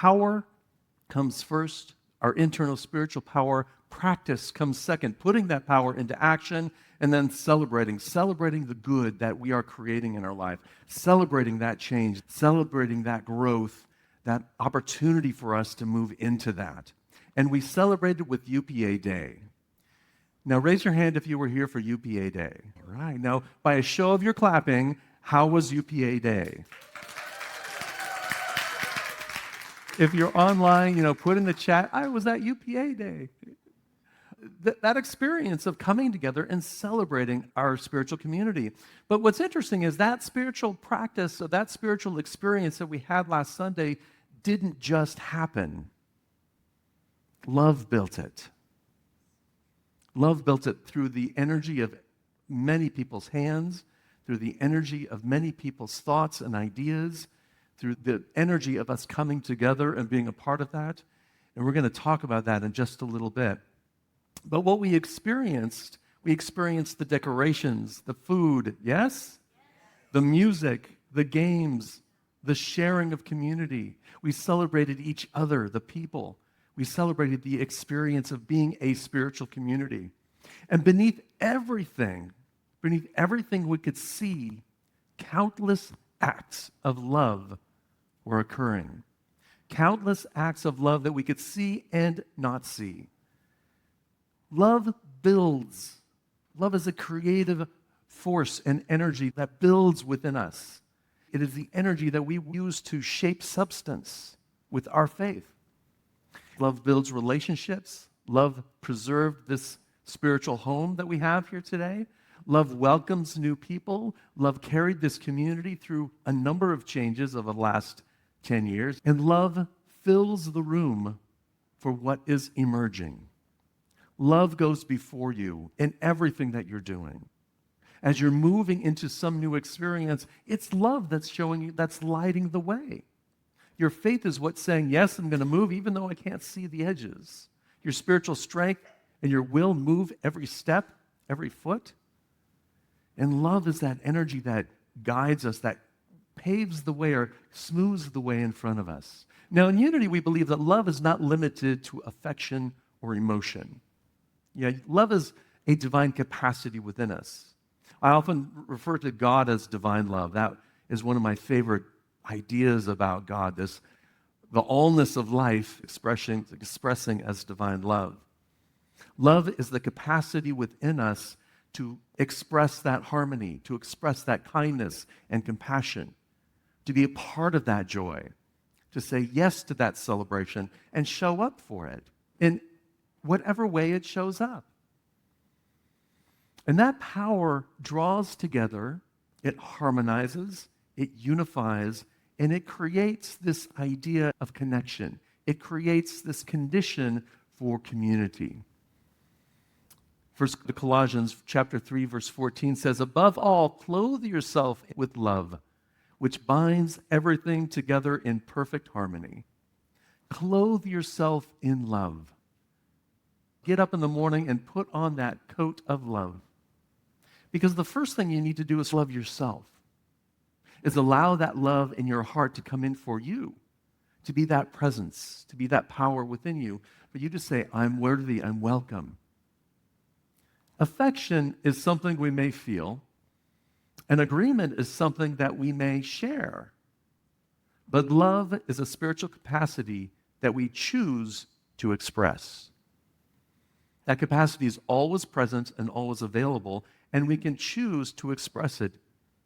power comes first, our internal spiritual power. Practice comes second, putting that power into action, and then celebrating the good that we are creating in our life, celebrating that change, celebrating that growth, that opportunity for us to move into that. And we celebrated with UPA Day. Now, raise your hand if you were here for UPA Day. All right. Now, by a show of your clapping, how was UPA Day? If you're online, put in the chat, I was at UPA Day. That experience of coming together and celebrating our spiritual community. But what's interesting is that spiritual practice, or that spiritual experience that we had last Sunday didn't just happen. Love built it. Love built it through the energy of many people's hands, through the energy of many people's thoughts and ideas, through the energy of us coming together and being a part of that. And we're going to talk about that in just a little bit. But what we experienced the decorations, the food, yes? The music, the games, the sharing of community. We celebrated each other, the people. We celebrated the experience of being a spiritual community. And beneath everything we could see, countless acts of love were occurring. Countless acts of love that we could see and not see. Love builds. Love is a creative force and energy that builds within us. It is the energy that we use to shape substance with our faith. Love builds relationships. Love preserved this spiritual home that we have here today. Love welcomes new people. Love carried this community through a number of changes over the last 10 years. And love fills the room for what is emerging. Love goes before you in everything that you're doing. As you're moving into some new experience, it's love that's showing you, that's lighting the way. Your faith is what's saying, yes, I'm going to move even though I can't see the edges. Your spiritual strength and your will move every step, every foot. And love is that energy that guides us, that paves the way or smooths the way in front of us. Now, in Unity, we believe that love is not limited to affection or emotion. Yeah, love is a divine capacity within us. I often refer to God as divine love. That is one of my favorite ideas about God, the allness of life expressing as divine love. Love is the capacity within us to express that harmony, to express that kindness and compassion, to be a part of that joy, to say yes to that celebration and show up for it in whatever way it shows up. And that power draws together, it harmonizes, it unifies, and it creates this idea of connection. It creates this condition for community. First Colossians chapter 3, verse 14 says, above all, clothe yourself with love, which binds everything together in perfect harmony. Clothe yourself in love. Get up in the morning and put on that coat of love. Because the first thing you need to do is love yourself, is allow that love in your heart to come in for you, to be that presence, to be that power within you, for you to say, I'm worthy, I'm welcome. Affection is something we may feel. An agreement is something that we may share. But love is a spiritual capacity that we choose to express. That capacity is always present and always available, and we can choose to express it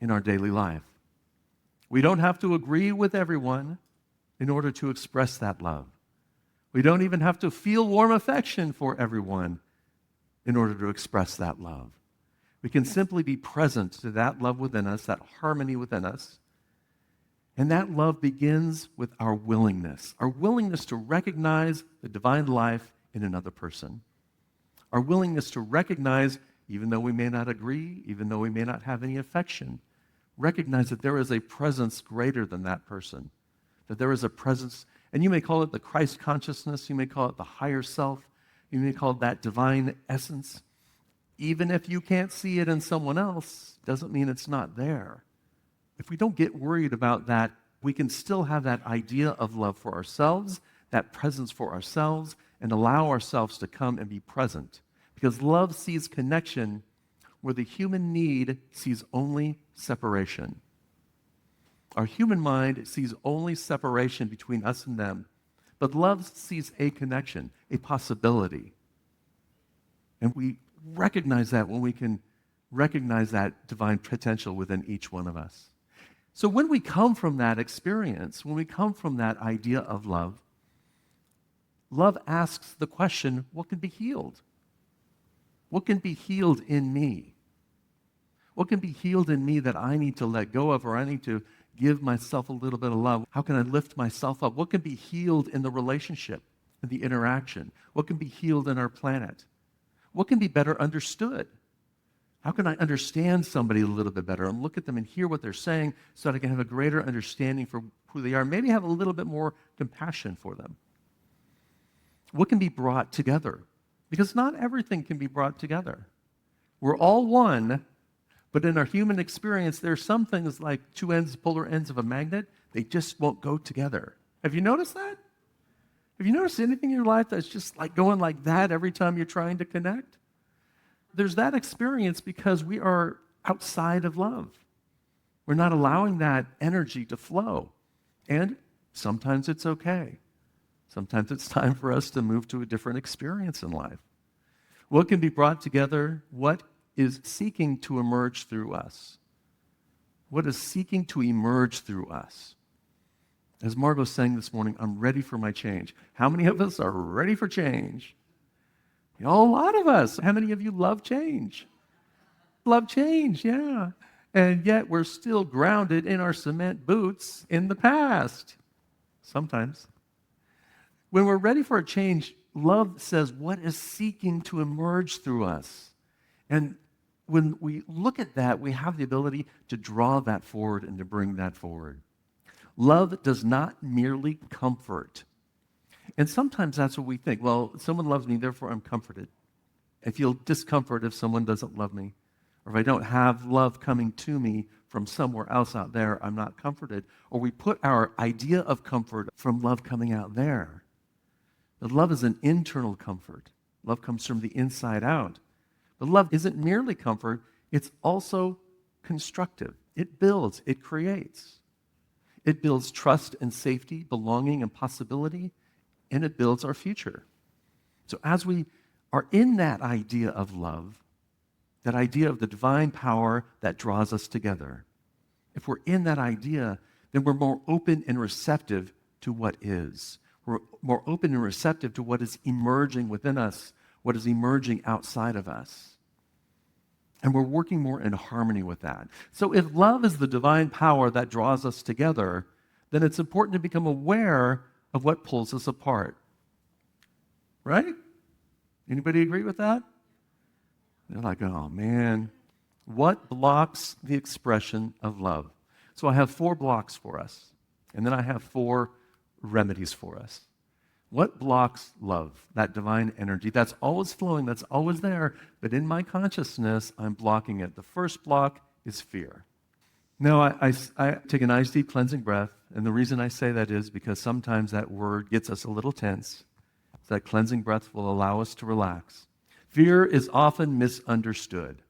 in our daily life. We don't have to agree with everyone in order to express that love. We don't even have to feel warm affection for everyone in order to express that love. We can simply be present to that love within us, that harmony within us. And that love begins with our willingness to recognize the divine life in another person. Our willingness to recognize, even though we may not agree, even though we may not have any affection, recognize that there is a presence greater than that person, that there is a presence, and you may call it the Christ consciousness, you may call it the higher self, you may call it that divine essence. Even if you can't see it in someone else, doesn't mean it's not there. If we don't get worried about that we can still have that idea of love for ourselves, that presence for ourselves, and allow ourselves to come and be present. Because love sees connection where the human need sees only separation. Our human mind sees only separation between us and them, but love sees a connection, a possibility. And we recognize that when we can recognize that divine potential within each one of us. So when we come from that experience, when we come from that idea of love, love asks the question, what can be healed? What can be healed in me? What can be healed in me that I need to let go of, or I need to give myself a little bit of love? How can I lift myself up? What can be healed in the relationship, in the interaction? What can be healed in our planet? What can be better understood? How can I understand somebody a little bit better and look at them and hear what they're saying so that I can have a greater understanding for who they are, maybe have a little bit more compassion for them? What can be brought together? Because not everything can be brought together. We're all one, but in our human experience, there are some things like two ends, polar ends of a magnet, they just won't go together. Have you noticed that? Have you noticed anything in your life that's just like going like that every time you're trying to connect? There's that experience because we are outside of love. We're not allowing that energy to flow. And sometimes it's okay. Sometimes it's time for us to move to a different experience in life. What can be brought together? What is seeking to emerge through us? What is seeking to emerge through us? As Margot sang this morning, I'm ready for my change. How many of us are ready for change? You know, a lot of us. How many of you love change? Love change, yeah. And yet we're still grounded in our cement boots in the past. Sometimes. When we're ready for a change, love says, what is seeking to emerge through us? And when we look at that, we have the ability to draw that forward and to bring that forward. Love does not merely comfort. And sometimes that's what we think. Well, someone loves me, therefore I'm comforted. I feel discomfort if someone doesn't love me. Or if I don't have love coming to me from somewhere else out there, I'm not comforted. Or we put our idea of comfort from love coming out there. But love is an internal comfort. Love comes from the inside out. But love isn't merely comfort, it's also constructive. It builds, it creates. It builds trust and safety, belonging and possibility, and it builds our future. So as we are in that idea of love, that idea of the divine power that draws us together, if we're in that idea, then we're more open and receptive to what is. We're more open and receptive to what is emerging within us, what is emerging outside of us. And we're working more in harmony with that. So if love is the divine power that draws us together, then it's important to become aware of what pulls us apart. Right? Anybody agree with that? They're like, oh man, what blocks the expression of love? So I have 4 blocks for us, and then I have 4 remedies for us. What blocks love, that divine energy that's always flowing, that's always there, but in my consciousness, I'm blocking it? The first block is fear. Now, I take a nice deep cleansing breath, and the reason I say that is because sometimes that word gets us a little tense. So that cleansing breath will allow us to relax. Fear is often misunderstood.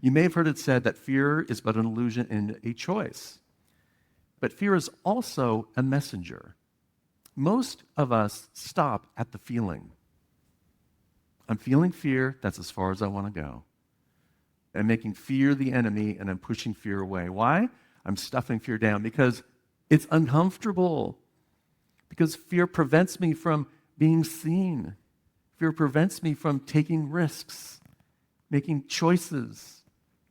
You may have heard it said that fear is but an illusion and a choice. But fear is also a messenger. Most of us stop at the feeling. I'm feeling fear, that's as far as I want to go. I'm making fear the enemy, and I'm pushing fear away. Why? I'm stuffing fear down because it's uncomfortable. Because fear prevents me from being seen. Fear prevents me from taking risks, making choices,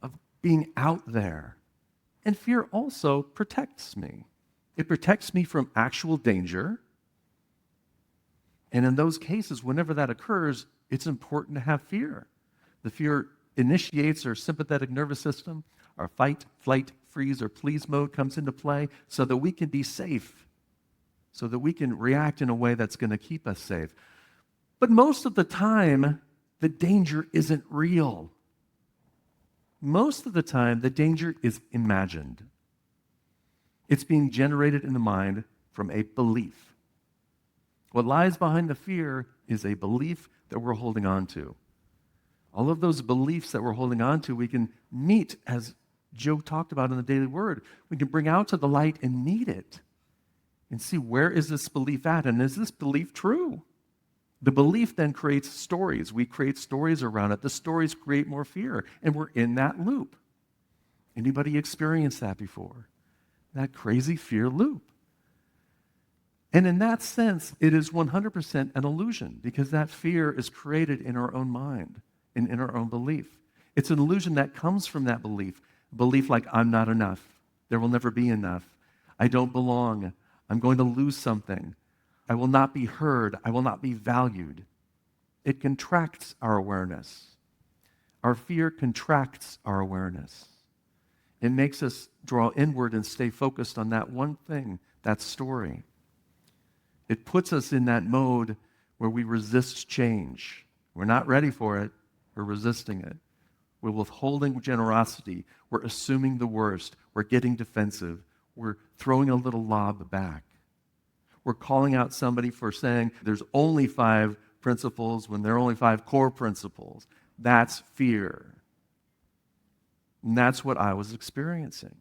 of being out there. And fear also protects me. It protects me from actual danger. And in those cases, whenever that occurs, it's important to have fear. The fear initiates our sympathetic nervous system. Our fight, flight, freeze, or please mode comes into play so that we can be safe, so that we can react in a way that's going to keep us safe. But most of the time, the danger isn't real. Most of the time, the danger is imagined. It's being generated in the mind from a belief. What lies behind the fear is a belief that we're holding on to. All of those beliefs that we're holding on to, we can meet, as Joe talked about in the Daily Word. We can bring out to the light and meet it and see, where is this belief at, and is this belief true? The belief then creates stories. We create stories around it. The stories create more fear, and we're in that loop. Anybody experienced that before? That crazy fear loop. And in that sense, it is 100% an illusion, because that fear is created in our own mind and in our own belief. It's an illusion that comes from that belief. Belief like, I'm not enough. There will never be enough. I don't belong. I'm going to lose something. I will not be heard. I will not be valued. It contracts our awareness. Our fear contracts our awareness. It makes us draw inward and stay focused on that one thing, that story. It puts us in that mode where we resist change. We're not ready for it. We're resisting it. We're withholding generosity. We're assuming the worst. We're getting defensive. We're throwing a little lob back. We're calling out somebody for saying there's only 5 principles when there are only 5 core principles. That's fear. And that's what I was experiencing.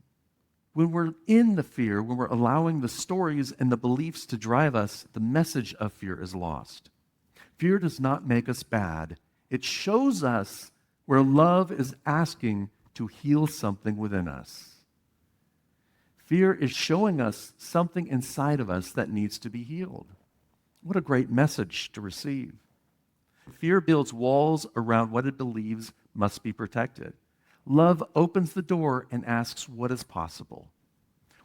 When we're in the fear, when we're allowing the stories and the beliefs to drive us, the message of fear is lost. Fear does not make us bad. It shows us where love is asking to heal something within us. Fear is showing us something inside of us that needs to be healed. What a great message to receive. Fear builds walls around what it believes must be protected. Love opens the door and asks what is possible,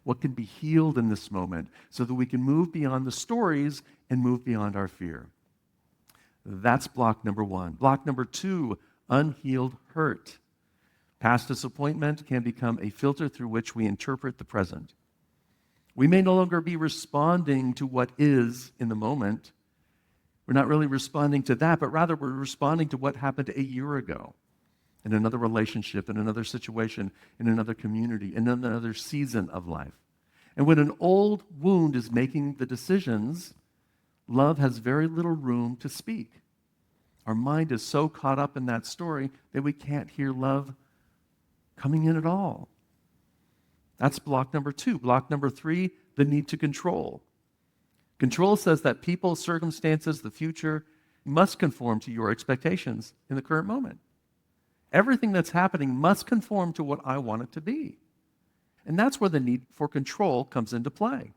what can be healed in this moment, so that we can move beyond the stories and move beyond our fear. That's block number 1. Block number 2, unhealed hurt. Past disappointment can become a filter through which we interpret the present. We may no longer be responding to what is in the moment. We're not really responding to that, but rather we're responding to what happened a year ago in another relationship, in another situation, in another community, in another season of life. And when an old wound is making the decisions, love has very little room to speak. Our mind is so caught up in that story that we can't hear love coming in at all. That's block number 2. Block number 3, the need to control. Control says that people, circumstances, the future must conform to your expectations in the current moment. Everything that's happening must conform to what I want it to be. And that's where the need for control comes into play.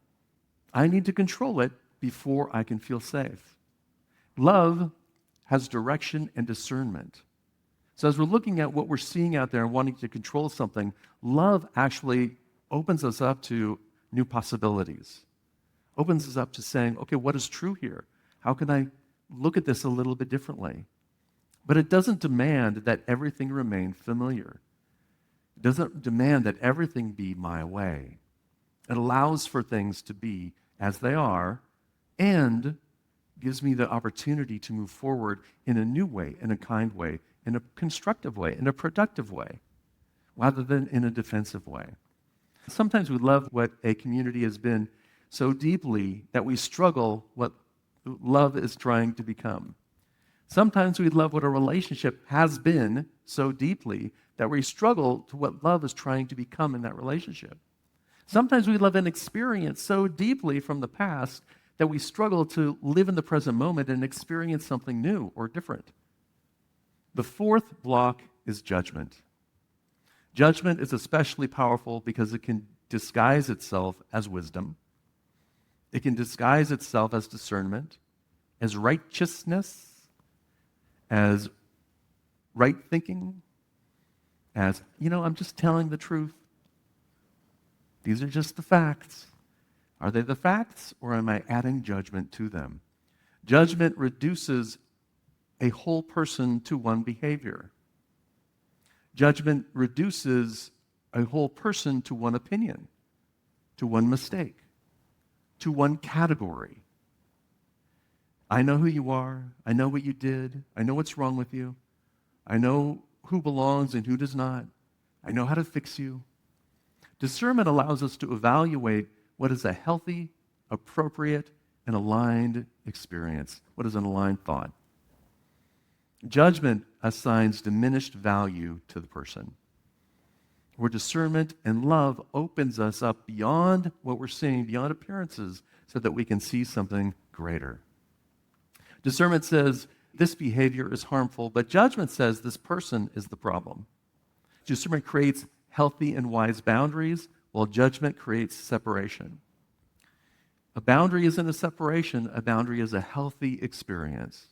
I need to control it before I can feel safe. Love has direction and discernment. So as we're looking at what we're seeing out there and wanting to control something, love actually opens us up to new possibilities. Opens us up to saying, okay, what is true here? How can I look at this a little bit differently? But it doesn't demand that everything remain familiar. It doesn't demand that everything be my way. It allows for things to be as they are and gives me the opportunity to move forward in a new way, in a kind way, in a constructive way, in a productive way, rather than in a defensive way. Sometimes we love what a community has been so deeply that we struggle what love is trying to become. Sometimes we love what a relationship has been so deeply that we struggle to what love is trying to become in that relationship. Sometimes we love an experience so deeply from the past that we struggle to live in the present moment and experience something new or different. The 4th block is judgment. Judgment is especially powerful because it can disguise itself as wisdom. It can disguise itself as discernment, as righteousness, as right thinking, as, I'm just telling the truth. These are just the facts. Are they the facts, or am I adding judgment to them? Judgment reduces a whole person to one behavior. Judgment reduces a whole person to one opinion, to one mistake, to one category. I know who you are. I know what you did. I know what's wrong with you. I know who belongs and who does not. I know how to fix you. Discernment allows us to evaluate what is a healthy, appropriate, and aligned experience. What is an aligned thought? Judgment assigns diminished value to the person, where discernment and love opens us up beyond what we're seeing, beyond appearances, so that we can see something greater. Discernment says this behavior is harmful, but judgment says this person is the problem. Discernment creates healthy and wise boundaries, while judgment creates separation. A boundary isn't a separation, a boundary is a healthy experience.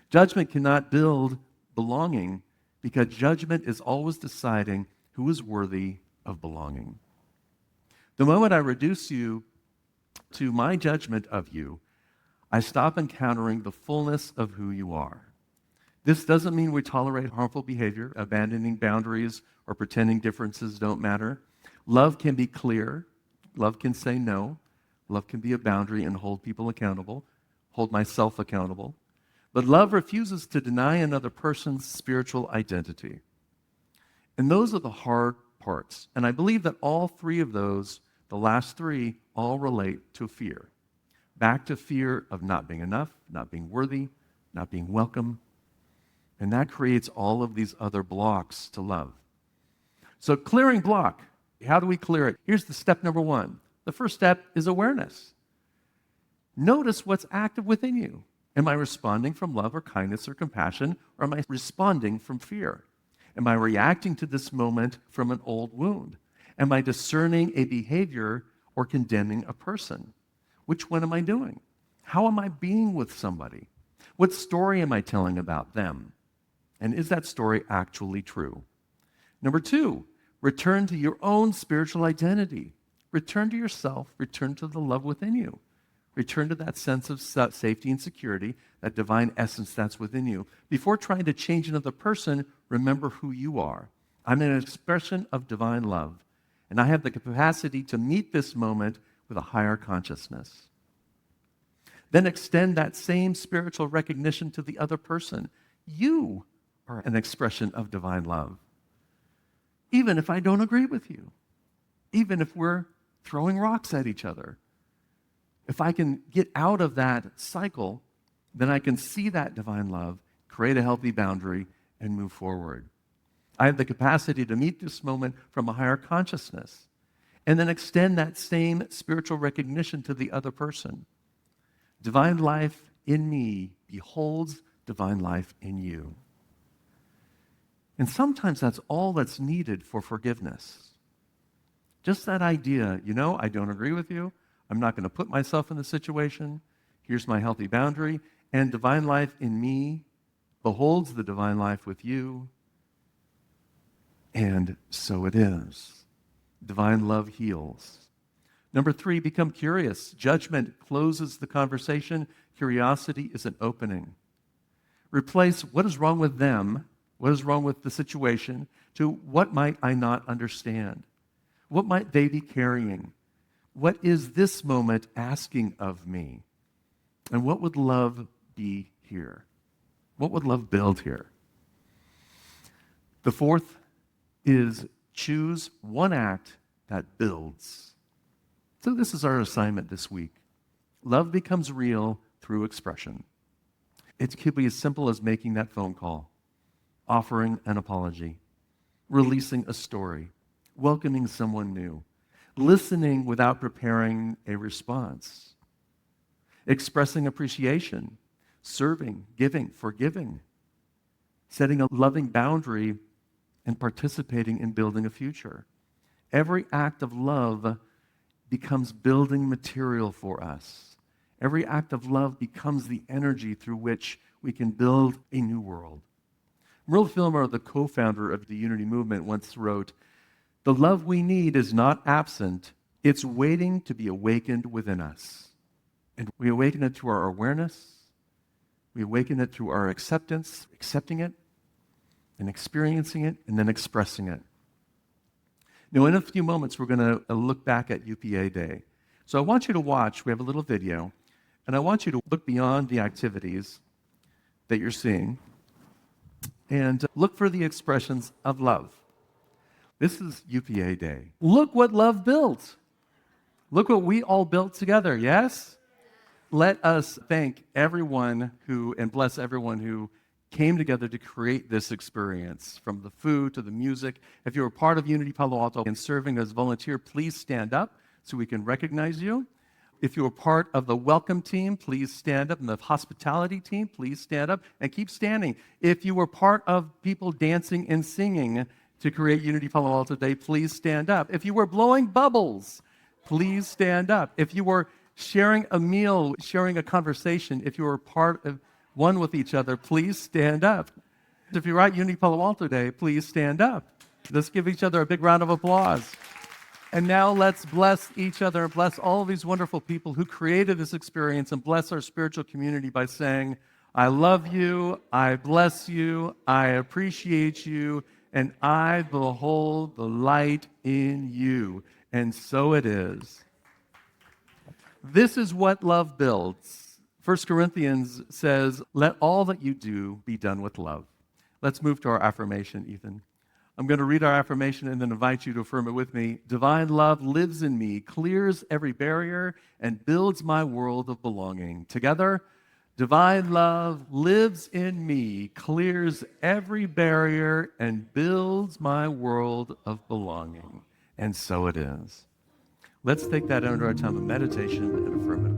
Judgment cannot build belonging because judgment is always deciding who is worthy of belonging. The moment I reduce you to my judgment of you, I stop encountering the fullness of who you are. This doesn't mean we tolerate harmful behavior, abandoning boundaries, or pretending differences don't matter. Love can be clear. Love can say no. Love can be a boundary and hold people accountable, hold myself accountable. But love refuses to deny another person's spiritual identity. And those are the hard parts. And I believe that all three of those, the last three, all relate to fear. Back to fear of not being enough, not being worthy, not being welcome. And that creates all of these other blocks to love. So clearing block, how do we clear it? Here's the step number one. The first step is awareness. Notice what's active within you. Am I responding from love or kindness or compassion, or am I responding from fear? Am I reacting to this moment from an old wound? Am I discerning a behavior or condemning a person? Which one am I doing? How am I being with somebody? What story am I telling about them? And is that story actually true? Number two, return to your own spiritual identity. Return to yourself. Return to the love within you. Return to that sense of safety and security, that divine essence that's within you. Before trying to change another person, remember who you are. I'm an expression of divine love, and I have the capacity to meet this moment with a higher consciousness. Then extend that same spiritual recognition to the other person. You are an expression of divine love. Even if I don't agree with you, even if we're throwing rocks at each other, if I can get out of that cycle, then I can see that divine love, create a healthy boundary, and move forward. I have the capacity to meet this moment from a higher consciousness and then extend that same spiritual recognition to the other person. Divine life in me beholds divine life in you. And sometimes that's all that's needed for forgiveness. Just that idea, I don't agree with you. I'm not going to put myself in the situation. Here's my healthy boundary. And divine life in me beholds the divine life with you. And so it is. Divine love heals. Number three, become curious. Judgment closes the conversation. Curiosity is an opening. Replace what is wrong with them, what is wrong with the situation, to what might I not understand? What might they be carrying? What is this moment asking of me? And what would love be here? What would love build here? The fourth is choose one act that builds. So this is our assignment this week. Love becomes real through expression. It could be as simple as making that phone call, offering an apology, releasing a story, welcoming someone new, listening without preparing a response, expressing appreciation, serving, giving, forgiving, setting a loving boundary, and participating in building a future. Every act of love becomes building material for us. Every act of love becomes the energy through which we can build a new world. Merle Fillmore, the co-founder of the Unity Movement, once wrote, "The love we need is not absent, it's waiting to be awakened within us." And we awaken it through our awareness, we awaken it through our acceptance, accepting it, and experiencing it, and then expressing it. Now, in a few moments, we're going to look back at UPA Day. So I want you to watch, we have a little video, and I want you to look beyond the activities that you're seeing and look for the expressions of love. This is UPA Day. Look what love built. Look what we all built together, yes? Let us thank everyone and bless everyone who came together to create this experience, from the food to the music. If you're a part of Unity Palo Alto and serving as volunteer, please stand up so we can recognize you. If you're a part of the welcome team, please stand up. And the hospitality team, please stand up and keep standing. If you were part of people dancing and singing to create Unity Palo Alto Day, please stand up. If you were blowing bubbles, please stand up. If you were sharing a meal, sharing a conversation, if you were part of one with each other, please stand up. If you're at Unity Palo Alto Day, please stand up. Let's give each other a big round of applause. And now let's bless each other and bless all of these wonderful people who created this experience, and bless our spiritual community by saying, I love you, I bless you, I appreciate you, and I behold the light in you. And so it is. This is what love builds. 1 Corinthians says, let all that you do be done with love. Let's move to our affirmation, Ethan. I'm going to read our affirmation and then invite you to affirm it with me. Divine love lives in me, clears every barrier, and builds my world of belonging. Together, divine love lives in me, clears every barrier, and builds my world of belonging. And so it is. Let's take that under our time of meditation and affirm it.